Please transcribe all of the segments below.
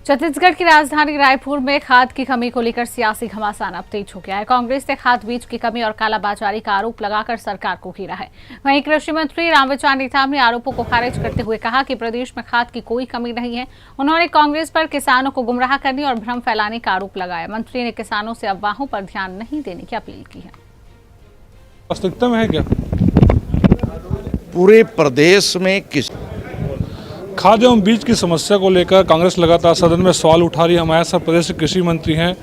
छत्तीसगढ़ की राजधानी रायपुर में खाद की कमी को लेकर सियासी घमासान अब तेज हो गया है। कांग्रेस ने खाद बीज की कमी और कालाबाजारी का आरोप लगाकर सरकार को घेरा है। वहीं कृषि मंत्री रामविचार नेताम ने आरोपों को खारिज करते हुए कहा कि प्रदेश में खाद की कोई कमी नहीं है। उन्होंने कांग्रेस पर किसानों को गुमराह करने और भ्रम फैलाने का आरोप लगाया। मंत्री ने किसानों से अफवाहों पर ध्यान नहीं देने की अपील की है। वास्तविकता में है क्या पूरे प्रदेश में खाद एवं बीज की समस्या को लेकर कांग्रेस लगातार सदन में सवाल उठा रही है। हमारे साथ प्रदेश के कृषि मंत्री हैं।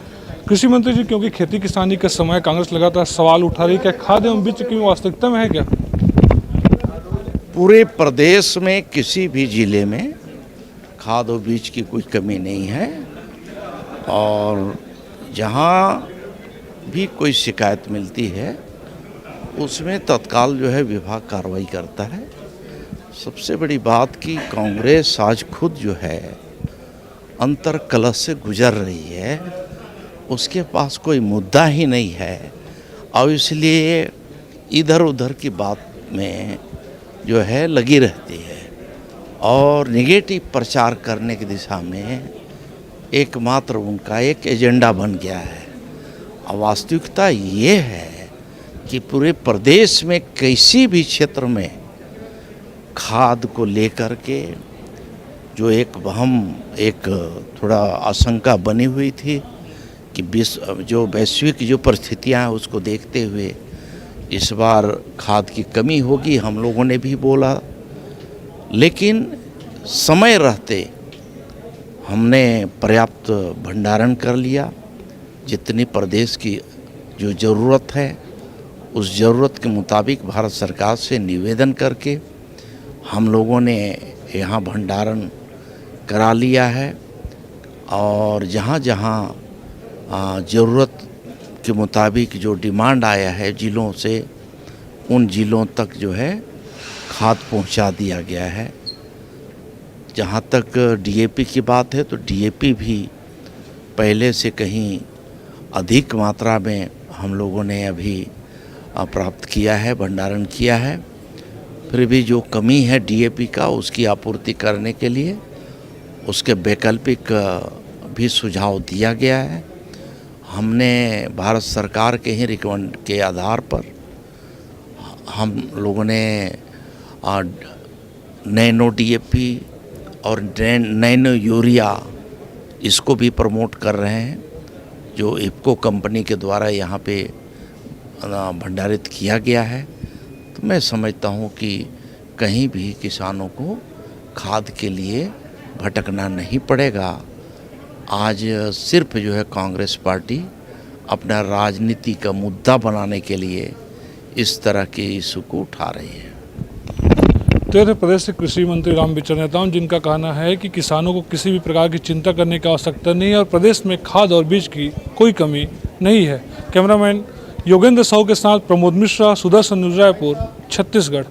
कृषि मंत्री जी, क्योंकि खेती किसानी के समय कांग्रेस लगातार सवाल उठा रही है, क्या खाद एवं बीज की वास्तविकता में है क्या? पूरे प्रदेश में किसी भी जिले में खाद और बीज की कोई कमी नहीं है और जहाँ भी कोई शिकायत मिलती है उसमें तत्काल जो है विभाग कार्रवाई करता है। सबसे बड़ी बात कि कांग्रेस आज खुद जो है अंतर कलह से गुजर रही है, उसके पास कोई मुद्दा ही नहीं है और इसलिए इधर उधर की बात में जो है लगी रहती है और नेगेटिव प्रचार करने की दिशा में एकमात्र उनका एक एजेंडा बन गया है। और वास्तविकता ये है कि पूरे प्रदेश में किसी भी क्षेत्र में खाद को लेकर के जो एक थोड़ा आशंका बनी हुई थी कि जो वैश्विक जो परिस्थितियां हैं उसको देखते हुए इस बार खाद की कमी होगी, हम लोगों ने भी बोला। लेकिन समय रहते हमने पर्याप्त भंडारण कर लिया। जितनी प्रदेश की जो ज़रूरत है उस ज़रूरत के मुताबिक भारत सरकार से निवेदन करके हम लोगों ने यहाँ भंडारण करा लिया है और जहाँ जहाँ ज़रूरत के मुताबिक जो डिमांड आया है जिलों से, उन जिलों तक जो है खाद पहुँचा दिया गया है। जहाँ तक डीएपी की बात है तो डीएपी भी पहले से कहीं अधिक मात्रा में हम लोगों ने अभी प्राप्त किया है, भंडारण किया है। फिर भी जो कमी है डीएपी का उसकी आपूर्ति करने के लिए उसके वैकल्पिक भी सुझाव दिया गया है। हमने भारत सरकार के ही रिकमेंड के आधार पर हम लोगों ने नैनो डीएपी और नैनो यूरिया इसको भी प्रमोट कर रहे हैं, जो इफको कंपनी के द्वारा यहाँ पे भंडारित किया गया है। तो मैं समझता हूँ कि कहीं भी किसानों को खाद के लिए भटकना नहीं पड़ेगा। आज सिर्फ जो है कांग्रेस पार्टी अपना राजनीति का मुद्दा बनाने के लिए इस तरह के इशू को उठा रही है। तो ये थे प्रदेश के कृषि मंत्री रामविचार नेताम, जिनका कहना है कि किसानों को किसी भी प्रकार की चिंता करने की आवश्यकता नहीं है और प्रदेश में खाद और बीज की कोई कमी नहीं है। कैमरामैन योगेंद्र साहू के साथ प्रमोद मिश्रा, सुदर्शन न्यूज़, रायपुर, छत्तीसगढ़।